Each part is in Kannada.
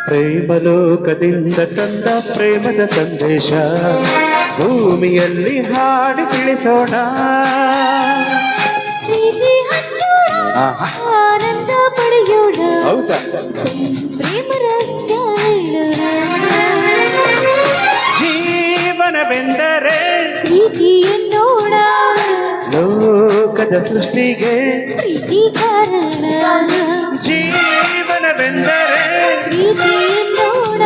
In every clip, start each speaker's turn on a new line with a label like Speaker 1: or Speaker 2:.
Speaker 1: ಪ್ರೇಮಲೋಕದಿಂದ ತಂದ ಪ್ರೇಮದ ಸಂದೇಶ ಭೂಮಿಯಲ್ಲಿ ಹಾಡಿ ತಿಳಿಸೋಣ.
Speaker 2: ಪ್ರೀತಿ ಹಂಚೋಣ, ಆನಂದ ಪಡೆಯೋಣ,
Speaker 1: ಹೌದಾ?
Speaker 2: ಪ್ರೇಮ ರಹಸ್ಯ ಹೇಳೋಣ.
Speaker 1: ಜೀವನವೆಂದರೆ
Speaker 2: ಪ್ರೀತಿ ಎನ್ನೋಣ,
Speaker 1: ಲೋಕದ ಸೃಷ್ಟಿಗೆ
Speaker 2: ಪ್ರೀತಿ ಕಾರಣ.
Speaker 1: ಜೀವನವೆಂದರೆ
Speaker 2: ಪ್ರೀತಿ ಎನ್ನೋಣ,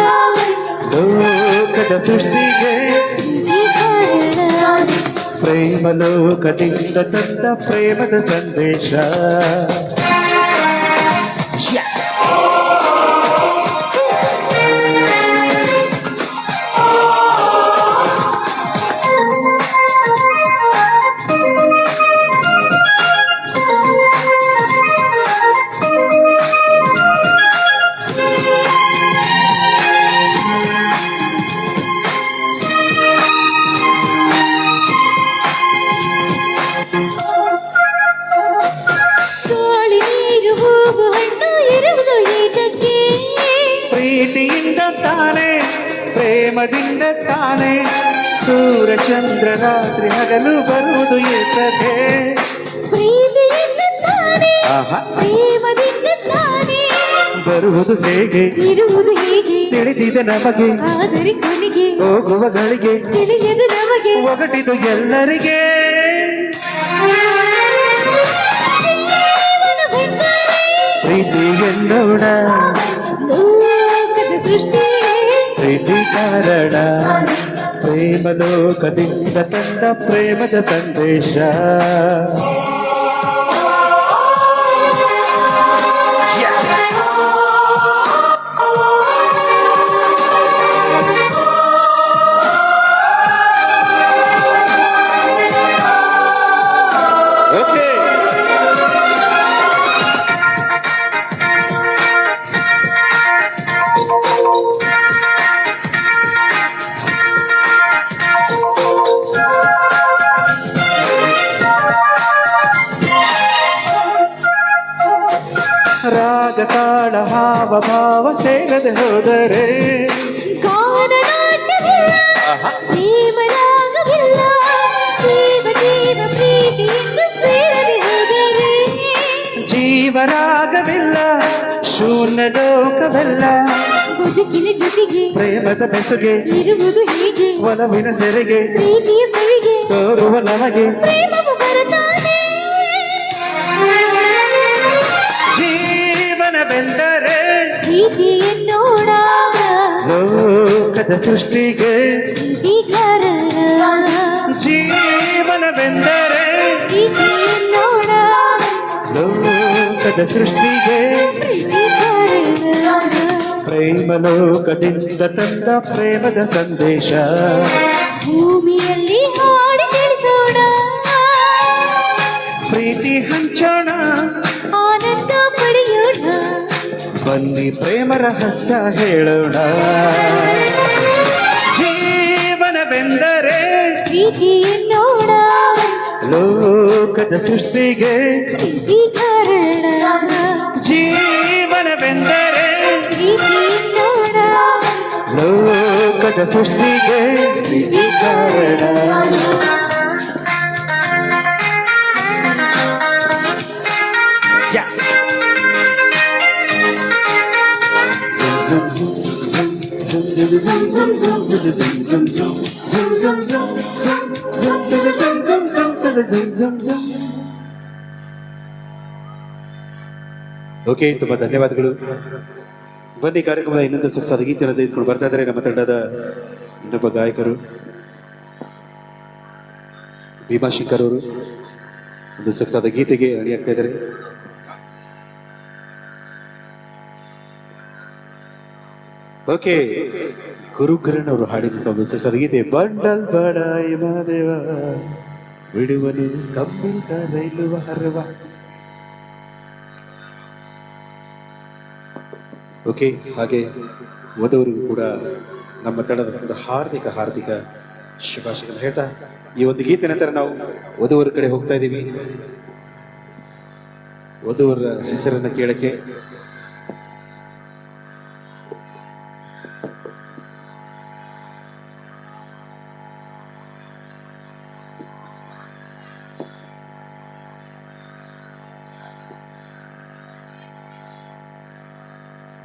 Speaker 1: ಲೋಕದ ಸೃಷ್ಟಿಗೆ
Speaker 2: ಪ್ರೀತಿ ಕಾರಣ.
Speaker 1: ಪ್ರೇಮ ಲೋಕದಿಂದ ತಂದ ಪ್ರೇಮದ ಸಂದೇಶ.
Speaker 2: ಗಾಳಿ ನೀರು ಹೂವು ಹಣ್ಣು ಇರುವುದು ಏತಕ್ಕೆ?
Speaker 1: ಪ್ರೀತಿಯಿಂದ ತಾನೇ, ಪ್ರೇಮದಿಂದ ತಾನೇ, ಸೂರ್ಯಚಂದ್ರ ರಾತ್ರಿ ಹಗಲು ಬರುವುದು ಏತಕ್ಕೆ?
Speaker 2: ಪ್ರೀತಿಯಿಂದ ತಾನೇ,
Speaker 1: ಆಹಾ,
Speaker 2: ಪ್ರೇಮದಿಂದ ತಾನೇ,
Speaker 1: ಬರುವುದು ಹೇಗೆ
Speaker 2: ಇರುವುದು ಹೇಗೆ?
Speaker 1: ತಿಳಿದಿದೆ ನಮಗೆ,
Speaker 2: ಆದರೆ ಕೊನೆಗೆ
Speaker 1: ಹೋಗುವ ಗಳಿಗೆ
Speaker 2: ತಿಳಿಯದು ನಮಗೆ.
Speaker 1: ಒಗಟಿದು ಎಲ್ಲರಿಗೆ. ಪ್ರೀತಿ ಎನ್ನೋಣ,
Speaker 2: ಲೋಕದ ಸೃಷ್ಟಿಯೇ
Speaker 1: ಪ್ರೀತಿ ಕಾರಣ. ಪ್ರೇಮ ಲೋಕದಿಂದ ತಂದ ಪ್ರೇಮದ ಸಂದೇಶ. ಓಕೆ, ರಾಗ ತಾಳ ಹಾವ ಭಾವ ಸೇರದೆ ಹೋದರೆ
Speaker 2: ಗಾನ ನಾಟ್ಯವಿಲ್ಲ, ಪ್ರೇಮ ರಾಗವಿಲ್ಲ, ಜೀವ ಜೀವ ಪ್ರೀತಿಯಿಂದ ಸೇರದೆ ಹೋದರೆ
Speaker 1: ಜೀವರಾಗವಿಲ್ಲ, ಶೂನ್ಯ ಲೋಕವೆಲ್ಲ.
Speaker 2: ಬದುಕಿನ ಜೊತೆಗೆ
Speaker 1: ಪ್ರೇಮದ ಬೆಸುಗೆ
Speaker 2: ಇರುವುದು ಹೇಗೆ?
Speaker 1: ಒಲವಿನ ಸೆರೆಗೆ
Speaker 2: ಪ್ರೀತಿಯ ಸವಿಗೆ
Speaker 1: ತೋರುವ ನಮಗೆ
Speaker 2: ಪ್ರೇಮವು ಬರುತ್ತಾನೆ.
Speaker 1: ಜೀವನವೆಂದರೆ
Speaker 2: ಪ್ರೀತಿ ಎನ್ನೋಣ,
Speaker 1: ಲೋಕದ ಸೃಷ್ಟಿಗೆ
Speaker 2: ಪ್ರೀತಿ ಕಾರಣ.
Speaker 1: ಜೀವನವೆಂದರೆ
Speaker 2: ಪ್ರೀತಿ ಎನ್ನೋಣ,
Speaker 1: ಲೋಕದ ಸೃಷ್ಟಿಗೆ
Speaker 2: ಪ್ರೀತಿ ಕಾರಣ.
Speaker 1: ಪ್ರೇಮ ಲೋಕದಿಂದ ತಂದ ಪ್ರೇಮದ ಸಂದೇಶ.
Speaker 2: ಭೂಮಿಯಲ್ಲಿ ಹಾಡಿ ತಿಳಿಸೋಣ,
Speaker 1: ಪ್ರೀತಿ ಹಂಚೋಣ,
Speaker 2: ಆನಂದ ಪಡೆಯೋಣ,
Speaker 1: ಬನ್ನಿ ಪ್ರೇಮ ರಹಸ್ಯ ಹೇಳೋಣ. ಜೀವನವೆಂದರೆ
Speaker 2: ಪ್ರೀತಿ ಎನ್ನೋಣ,
Speaker 1: ಲೋಕದ ಸೃಷ್ಟಿಗೆ
Speaker 2: ಪ್ರೀತಿ ಕಾರಣ.
Speaker 1: ಜೀವನವೆಂದರೆ
Speaker 2: ಪ್ರೀತಿ ಎನ್ನೋಣ,
Speaker 1: ಲೋಕದ ಸೃಷ್ಟಿಗೆ
Speaker 2: ಪ್ರೀತಿ ಕಾರಣ.
Speaker 1: ಓಕೆ, ತುಂಬಾ ಧನ್ಯವಾದಗಳು. ಬನ್ನಿ, ಕಾರ್ಯಕ್ರಮದ ಇನ್ನೊಂದು ಸೊಗಸಾದ ಗೀತೆಯನ್ನು ತೆಗೆದುಕೊಂಡು ಬರ್ತಾ ಇದ್ದಾರೆ ನಮ್ಮ ತಂಡದ ಇನ್ನೊಬ್ಬ ಗಾಯಕರು ಭೀಮಾಶಂಕರ್ ಅವರು. ಒಂದು ಸೊಗಸಾದ ಗೀತೆಗೆ ಅಣಿಯಾಗ್ತಾ ಇದ್ದಾರೆ. ಓಕೆ, ಗುರುಕರಣ್ ಅವರು ಹಾಡಿದಂತ ಒಂದು ಸೊಗಸಾದ ಗೀತೆ ಬಂಡಲ್ ಬಡಾಯಿ ಮಾದೇವ ಬಿಡುವನು ಕಬ್ಬಿಂತ ರೈಲುವ ಹರವ. ಓಕೆ, ಹಾಗೆ ವಧುವರಿಗೂ ಕೂಡ ನಮ್ಮ ತಂಡದ ಹಾರ್ದಿಕ ಹಾರ್ದಿಕ ಶುಭಾಶಯಗಳು ಹೇಳ್ತಾ ಈ ಒಂದು ಗೀತೆ ನಂತರ ನಾವು ವಧುವರ ಕಡೆ ಹೋಗ್ತಾ ಇದ್ದೀವಿ. ವಧುವರ ಹೆಸರನ್ನು ಕೇಳಕ್ಕೆ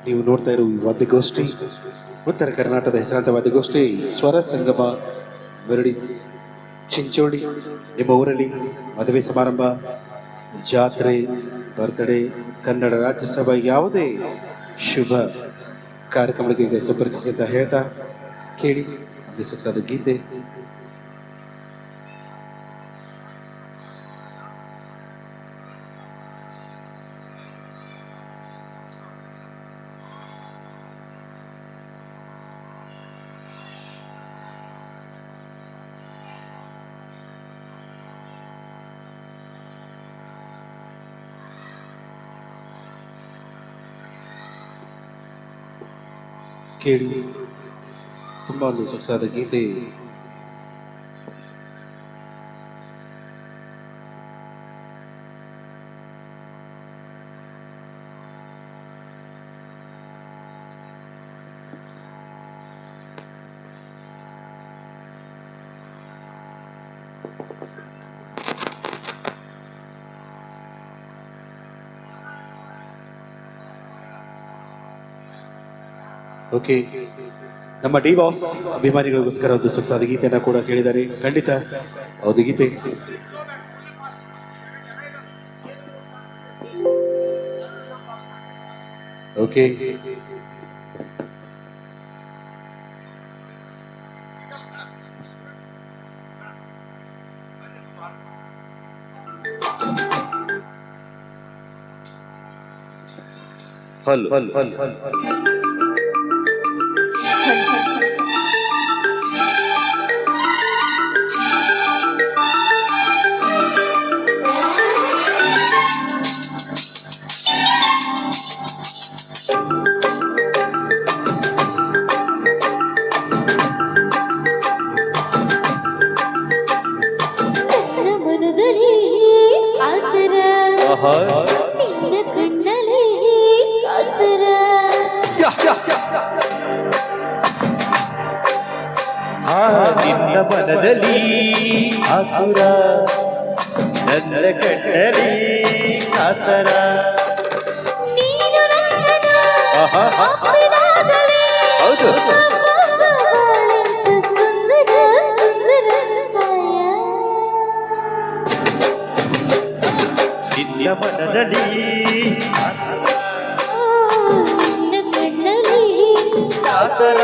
Speaker 1: ನೀವು ನೋಡ್ತಾ ಇರೋ ವಾದ್ಯಗೋಷ್ಠಿ ಉತ್ತರ ಕರ್ನಾಟಕದ ಹೆಸರಾಂತ ವಾದ್ಯಗೋಷ್ಠಿ ಸ್ವರ ಸಂಗಮ ಮೆಲೋಡೀಸ್ ಚಿಂಚೋಳಿ. ನಿಮ್ಮ ಊರಲ್ಲಿ ಮದುವೆ ಸಮಾರಂಭ, ಜಾತ್ರೆ, ಬರ್ತ್ಡೇ, ಕನ್ನಡ ರಾಜ್ಯೋತ್ಸವ ಯಾವುದೇ ಶುಭ ಕಾರ್ಯಕ್ರಮಗಳಿಗೆ ಸುಪರಿಚಿತ ಅಂತ ಹೇಳ್ತಾ ಕೇಳಿ ಒಂದು ಸೊಗಸಾದ ಗೀತೆ. ಕೇಳಿ ತುಂಬ ಒಂದು ಸೊಗಸಾದ ಗೀತೆ. ಓಕೆ, ನಮ್ಮ ಡಿ ಬಾಸ್ ಅಭಿಮಾನಿಗಳಿಗೋಸ್ಕರ ಒಂದು ಸೊಗಸಾದ ಗೀತೆಯನ್ನು ಕೂಡ ಕೇಳಿದ್ದಾರೆ. ಖಂಡಿತ ಹೌದು ಗೀತೆ. ಓಕೆ, ಹಲೋ
Speaker 2: ನನ್ನ ಮನದಲ್ಲಿ ಆತರ ನಿನ್ನ ಕಣ್ಣಲ್ಲಿ ಆತರ
Speaker 3: ನಿನ್ನ ಮನದಲ್ಲಿ ಆತುರ, ನನ್ನ ಕಣ್ಣಲ್ಲಿ ಆತರ.
Speaker 2: ನೀನು ನನ್ನನ್ನು ಅಪ್ಪಿದಾಗಲೇ
Speaker 3: ಹೌದು,
Speaker 2: ಬಾಳೆಂತ ಸುಂದರ ಸುಂದರ
Speaker 3: ನಿನ್ನ ಮನದಲ್ಲಿ
Speaker 2: ನಿನ್ನ ಕಣ್ಣಲ್ಲಿ
Speaker 3: ಆತರ.